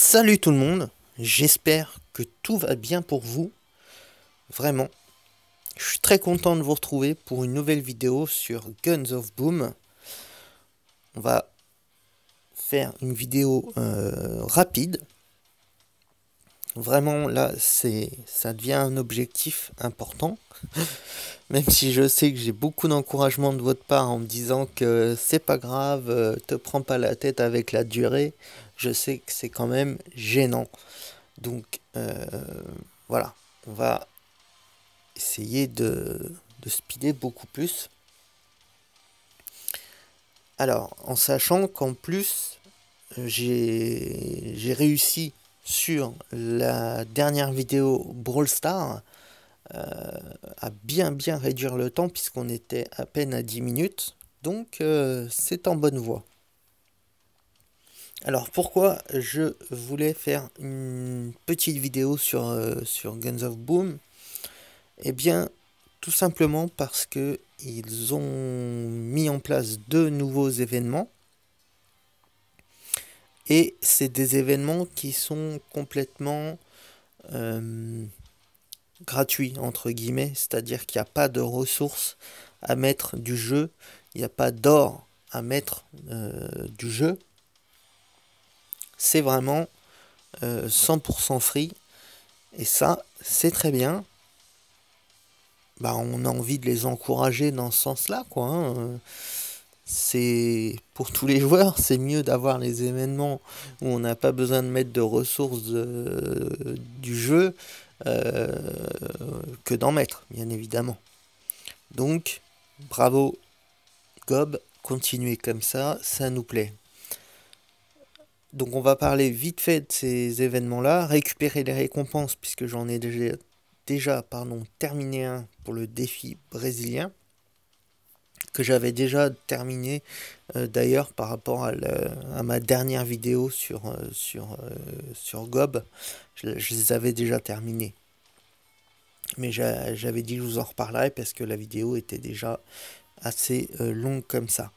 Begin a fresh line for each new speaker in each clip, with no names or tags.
Salut tout le monde, j'espère que tout va bien pour vous. Vraiment, je suis très content de vous retrouver pour une nouvelle vidéo sur Guns of Boom. On va faire une vidéo rapide. Vraiment là, ça devient un objectif important. Même si je sais que j'ai beaucoup d'encouragement de votre part en me disant que c'est pas grave, te prends pas la tête avec la durée. Je sais que c'est quand même gênant. Donc voilà, on va essayer de speeder beaucoup plus. Alors, en sachant qu'en plus, j'ai réussi sur la dernière vidéo Brawl Stars à bien réduire le temps puisqu'on était à peine à 10 minutes. Donc, c'est en bonne voie. Alors, pourquoi je voulais faire une petite vidéo sur Guns of Boom? Eh bien, tout simplement parce que ils ont mis en place deux nouveaux événements. Et c'est des événements qui sont complètement gratuits, entre guillemets. C'est-à-dire qu'il n'y a pas de ressources à mettre du jeu. Il n'y a pas d'or à mettre du jeu. C'est vraiment 100% free. Et ça, c'est très bien. Bah, on a envie de les encourager dans ce sens-là, quoi. C'est pour tous les joueurs, c'est mieux d'avoir les événements où on n'a pas besoin de mettre de ressources du jeu euh, que d'en mettre, bien évidemment. Donc, bravo Gob, continuez comme ça nous plaît. Donc on va parler vite fait de ces événements-là, récupérer les récompenses puisque j'en ai déjà terminé un pour le défi brésilien que j'avais déjà terminé d'ailleurs par rapport à ma dernière vidéo sur Gob. Je les avais déjà terminés. Mais j'avais dit que je vous en reparlerai parce que la vidéo était déjà assez longue comme ça.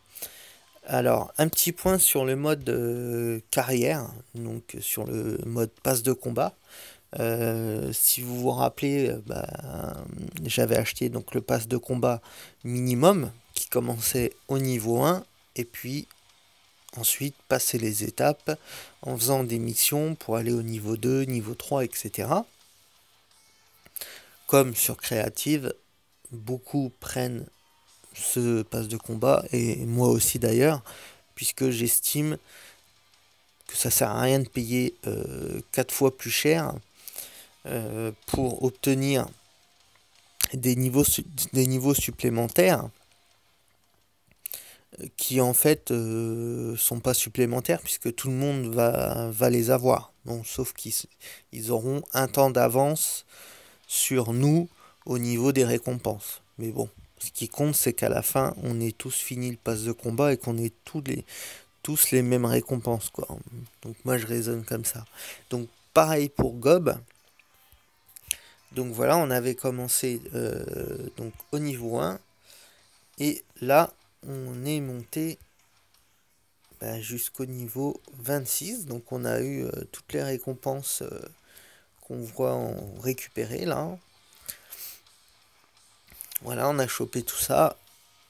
Alors, un petit point sur le mode carrière, donc sur le mode passe de combat. Si vous vous rappelez, j'avais acheté donc le pass de combat minimum qui commençait au niveau 1 et puis ensuite passer les étapes en faisant des missions pour aller au niveau 2, niveau 3, etc. Comme sur Creative, beaucoup prennent ce pass de combat et moi aussi d'ailleurs, puisque j'estime que ça sert à rien de payer 4 fois plus cher pour obtenir des niveaux supplémentaires qui en fait sont pas supplémentaires puisque tout le monde va les avoir. Bon, sauf qu'ils auront un temps d'avance sur nous au niveau des récompenses. Mais bon, ce qui compte c'est qu'à la fin on ait tous fini le pass de combat et qu'on ait tous les mêmes récompenses, quoi. Donc moi je raisonne comme ça. Donc pareil pour Gob. Donc voilà, on avait commencé donc au niveau 1 et là on est monté jusqu'au niveau 26. Donc on a eu toutes les récompenses qu'on voit en récupérer là. Voilà, on a chopé tout ça.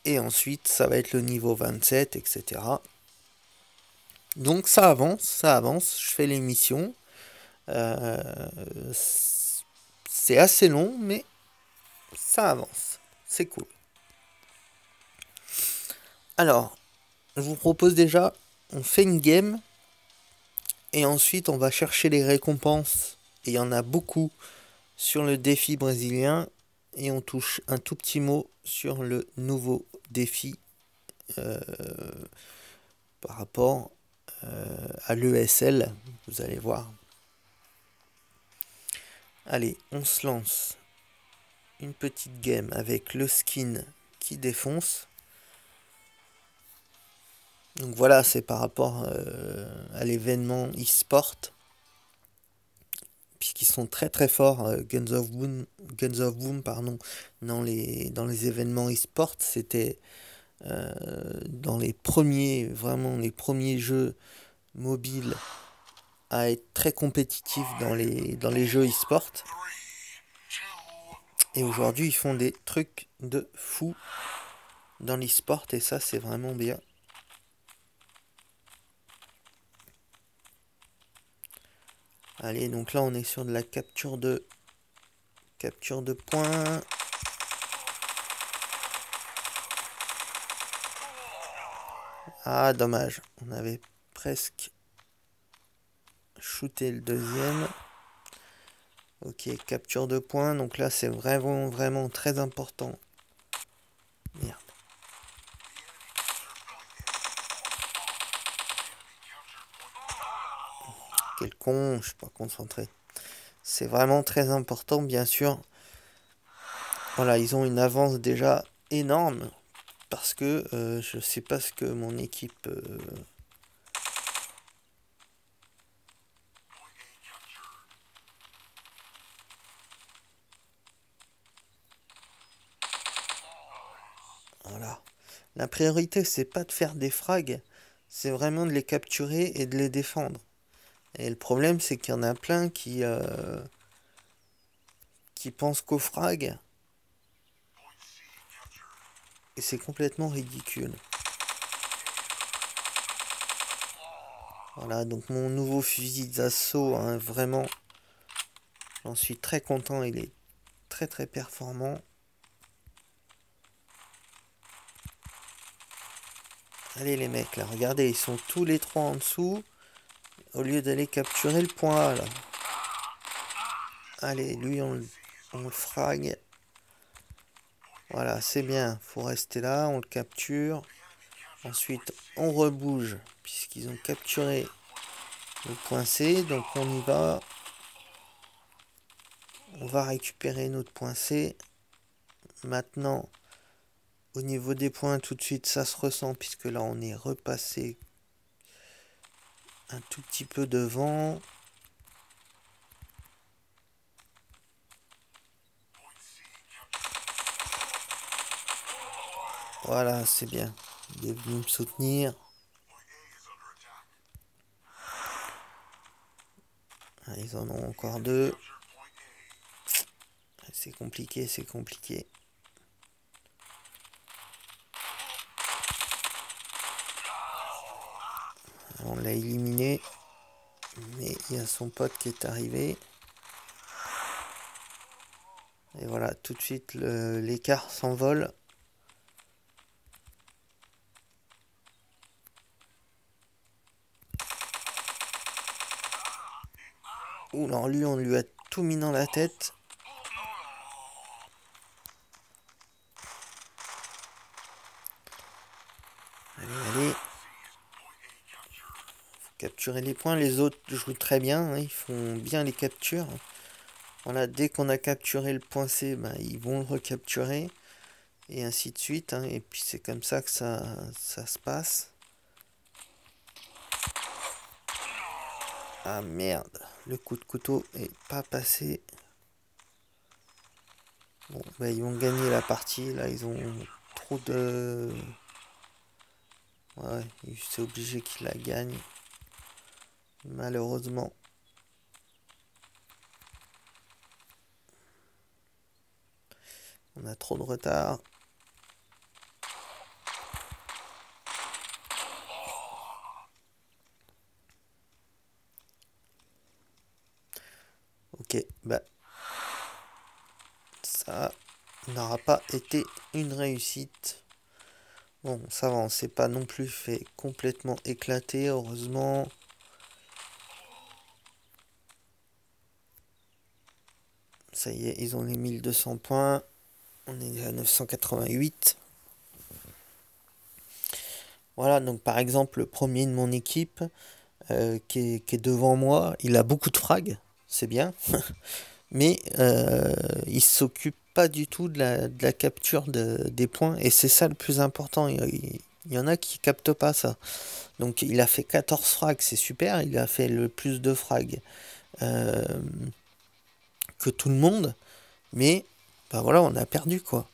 Et ensuite ça va être le niveau 27, etc. Donc ça avance, je fais les missions. C'est assez long, mais ça avance. C'est cool. Alors, je vous propose déjà, on fait une game et ensuite on va chercher les récompenses. Et il y en a beaucoup sur le défi brésilien et on touche un tout petit mot sur le nouveau défi par rapport à l'ESL. Vous allez voir. Allez, on se lance une petite game avec le skin qui défonce. Donc voilà, c'est par rapport à l'événement e-sport. Puisqu'ils sont très forts, Guns of Boom pardon, dans les événements e-sport. C'était dans les premiers, vraiment les premiers jeux mobiles à être très compétitif dans les jeux e-sport. Et aujourd'hui, ils font des trucs de fou dans l'e-sport et ça, c'est vraiment bien. Allez, donc là, on est sur de la capture de points. Ah, dommage. On avait presque shooté le deuxième. Ok, capture de points. Donc là, c'est vraiment très important. Merde. Quel con, je suis pas concentré. C'est vraiment très important, bien sûr. Voilà, ils ont une avance déjà énorme. Parce que je sais pas ce que mon équipe... Voilà. La priorité, c'est pas de faire des frags. C'est vraiment de les capturer et de les défendre. Et le problème, c'est qu'il y en a plein qui pensent qu'au frag. Et c'est complètement ridicule. Voilà, donc mon nouveau fusil d'assaut, hein, vraiment, j'en suis très content. Il est très performant. Allez les mecs, là, regardez, ils sont tous les trois en dessous. Au lieu d'aller capturer le point A, là. Allez, lui, on le frag. Voilà, c'est bien. Faut rester là, on le capture. Ensuite, on rebouge, puisqu'ils ont capturé le point C. Donc, on y va. On va récupérer notre point C. Maintenant, au niveau des points, tout de suite, ça se ressent, puisque là, on est repassé un tout petit peu devant. Voilà, c'est bien. Il est venu me soutenir. Ah, ils en ont encore deux. C'est compliqué, c'est compliqué. On l'a éliminé. Mais il y a son pote qui est arrivé. Et voilà, tout de suite, l'écart s'envole. Ouh, alors lui, on lui a tout mis dans la tête. Allez. Faut capturer les points. Les autres jouent très bien. Hein, ils font bien les captures. Voilà, dès qu'on a capturé le point C, bah, ils vont le recapturer. Et ainsi de suite. Hein, et puis c'est comme ça que ça se passe. Ah merde. Le coup de couteau est pas passé. Bon, bah, ils vont gagner la partie. Là, ils ont trop de... Ouais, c'est obligé qu'ils la gagnent. Malheureusement. On a trop de retard. Ok, bah ça n'aura pas été une réussite. Bon, ça va, on s'est pas non plus fait complètement éclater, heureusement. Ça y est, ils ont les 1200 points. On est à 988. Voilà, donc par exemple, le premier de mon équipe qui est devant moi, il a beaucoup de frags, c'est bien. Mais il s'occupe pas du tout de la capture des points. Et c'est ça le plus important. Il y en a qui captent pas ça. Donc il a fait 14 frags, c'est super. Il a fait le plus de frags euh, que tout le monde. Mais bah voilà, on a perdu quoi.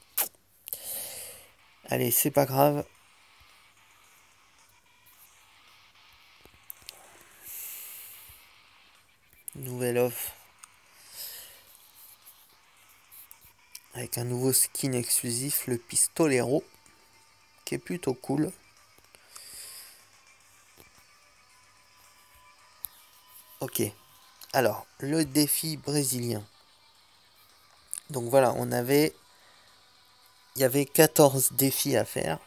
Allez, c'est pas grave. Nouvelle offre. Avec un nouveau skin exclusif, le Pistolero. Qui est plutôt cool. Ok. Alors, le défi brésilien. Donc voilà, il y avait 14 défis à faire.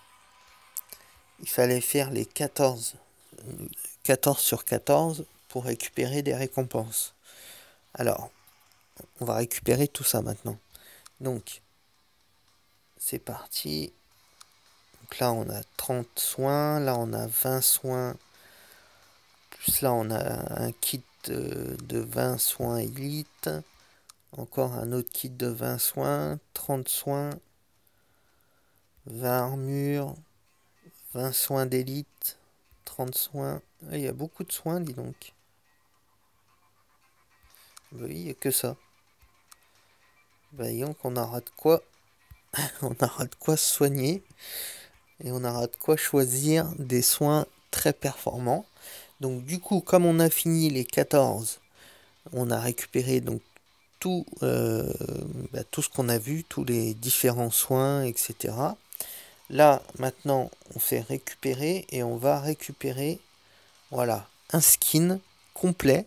Il fallait faire les 14 sur 14 pour récupérer des récompenses. Alors, on va récupérer tout ça maintenant. Donc, c'est parti. Donc là, on a 30 soins. Là, on a 20 soins. Plus là, on a un kit de 20 soins élite. Encore un autre kit de 20 soins. 30 soins. 20 armures. 20 soins d'élite. 30 soins. Il y a beaucoup de soins, dis donc. Oui, il n'y a que ça. Voyons qu'on aura de quoi. On aura de quoi se soigner. Et on aura de quoi choisir des soins très performants. Donc du coup, comme on a fini les 14, on a récupéré donc tout, tout ce qu'on a vu, tous les différents soins, etc. Là, maintenant, on fait récupérer et on va récupérer, voilà, un skin complet,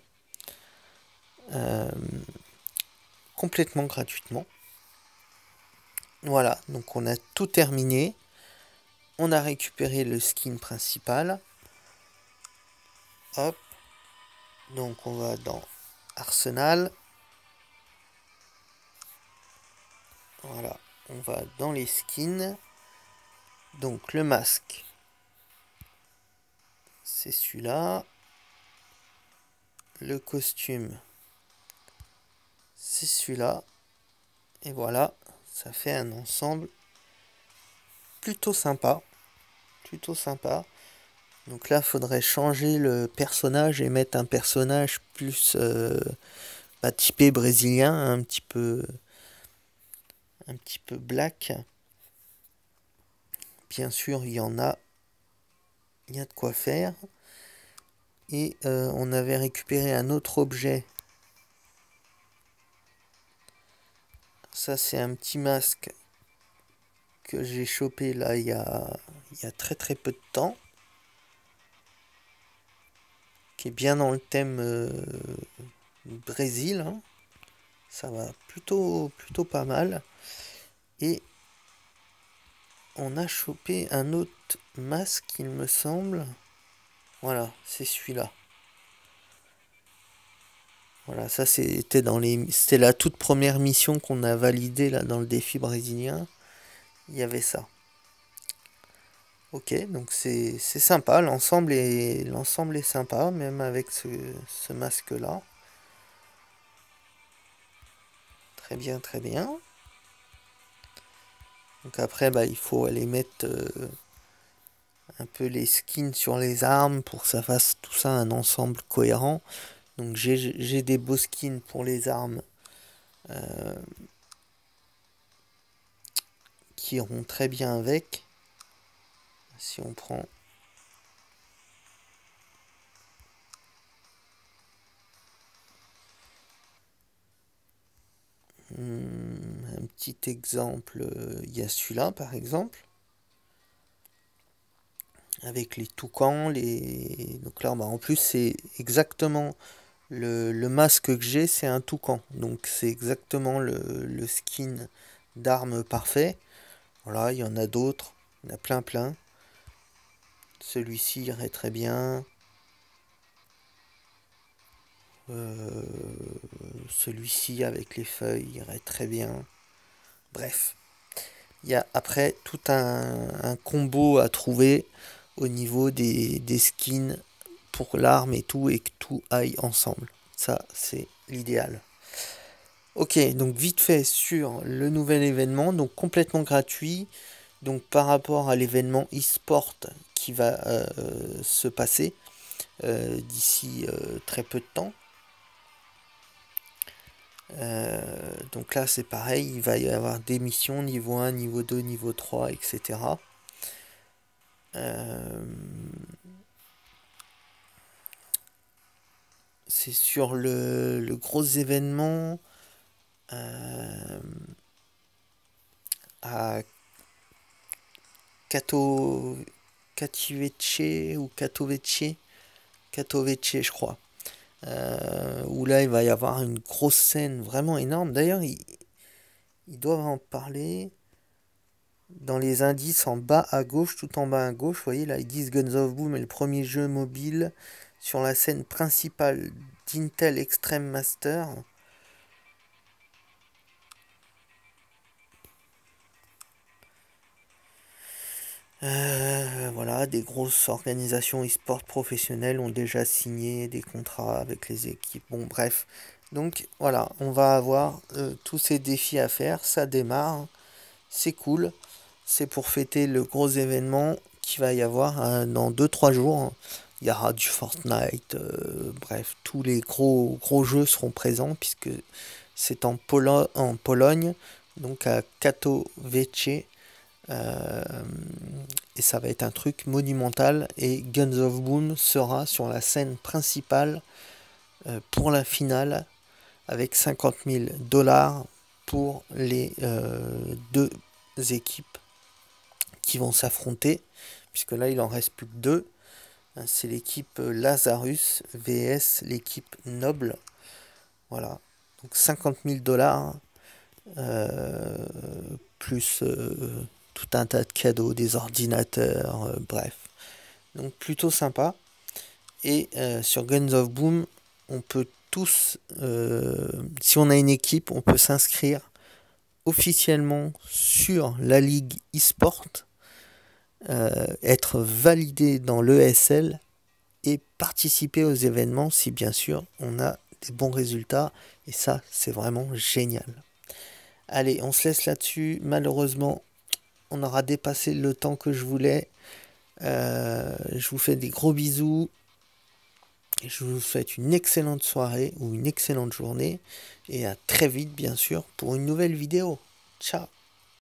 complètement gratuitement. Voilà, donc on a tout terminé. On a récupéré le skin principal. Hop. Donc on va dans Arsenal. Voilà, on va dans les skins. Donc le masque, c'est celui-là. Le costume, c'est celui-là. Et voilà, ça fait un ensemble plutôt sympa. Plutôt sympa. Donc là, il faudrait changer le personnage et mettre un personnage plus typé brésilien, un petit peu black. Bien sûr, il y a de quoi faire. Et on avait récupéré un autre objet. Ça, c'est un petit masque que j'ai chopé là il y a très très peu de temps. Qui est bien dans le thème Brésil. Hein. Ça va plutôt pas mal. Et on a chopé un autre masque, il me semble. Voilà, c'est celui-là. Voilà, ça c'était c'était la toute première mission qu'on a validée là dans le défi brésilien. Il y avait ça. Ok, donc c'est sympa, l'ensemble est sympa, même avec ce masque-là. Très bien, très bien. Donc après, il faut aller mettre un peu les skins sur les armes pour que ça fasse tout ça un ensemble cohérent. Donc j'ai des beaux skins pour les armes qui iront très bien avec. Si on prend un petit exemple, il y a celui-là par exemple. Avec les toucans, donc là en plus c'est exactement le masque que j'ai, c'est un toucan. Donc c'est exactement le skin d'arme parfait. Voilà, il y en a d'autres, il y en a plein. Celui-ci irait très bien. Celui-ci avec les feuilles irait très bien. Bref, il y a après tout un combo à trouver au niveau des skins pour l'arme et que tout aille ensemble. Ça, c'est l'idéal. Ok, donc vite fait sur le nouvel événement, donc complètement gratuit. Donc par rapport à l'événement e-sport qui va se passer d'ici très peu de temps. Donc là c'est pareil, il va y avoir des missions niveau 1, niveau 2, niveau 3, etc. c'est sur le gros événement à Katowice ou Katowice, je crois. Où là, il va y avoir une grosse scène vraiment énorme. D'ailleurs, ils doivent en parler dans les indices en bas à gauche, tout en bas à gauche. Vous voyez, là, ils disent Guns of Boom est le premier jeu mobile sur la scène principale d'Intel Extreme Master. Voilà, des grosses organisations e-sport professionnelles ont déjà signé des contrats avec les équipes. Bon, bref. Donc voilà, on va avoir tous ces défis à faire. Ça démarre, c'est cool. C'est pour fêter le gros événement qui va y avoir dans 2-3 jours. Il y aura du Fortnite, bref, tous les gros jeux seront présents puisque c'est en Pologne, donc à Katowice. Euh, et ça va être un truc monumental. Et Guns of Boom sera sur la scène principale pour la finale avec 50 000 $ pour les deux équipes qui vont s'affronter. Puisque là, il en reste plus que deux. C'est l'équipe Lazarus vs l'équipe Noble. Voilà. Donc 50 000 $. Plus tout un tas de cadeaux, des ordinateurs, bref. Donc plutôt sympa. Et sur Guns of Boom, on peut tous, si on a une équipe, on peut s'inscrire officiellement sur la ligue e-sport, être validé dans l'ESL et participer aux événements si bien sûr on a des bons résultats. Et ça, c'est vraiment génial. Allez, on se laisse là-dessus. Malheureusement, on aura dépassé le temps que je voulais. Je vous fais des gros bisous. Et je vous souhaite une excellente soirée ou une excellente journée. Et à très vite, bien sûr, pour une nouvelle vidéo. Ciao!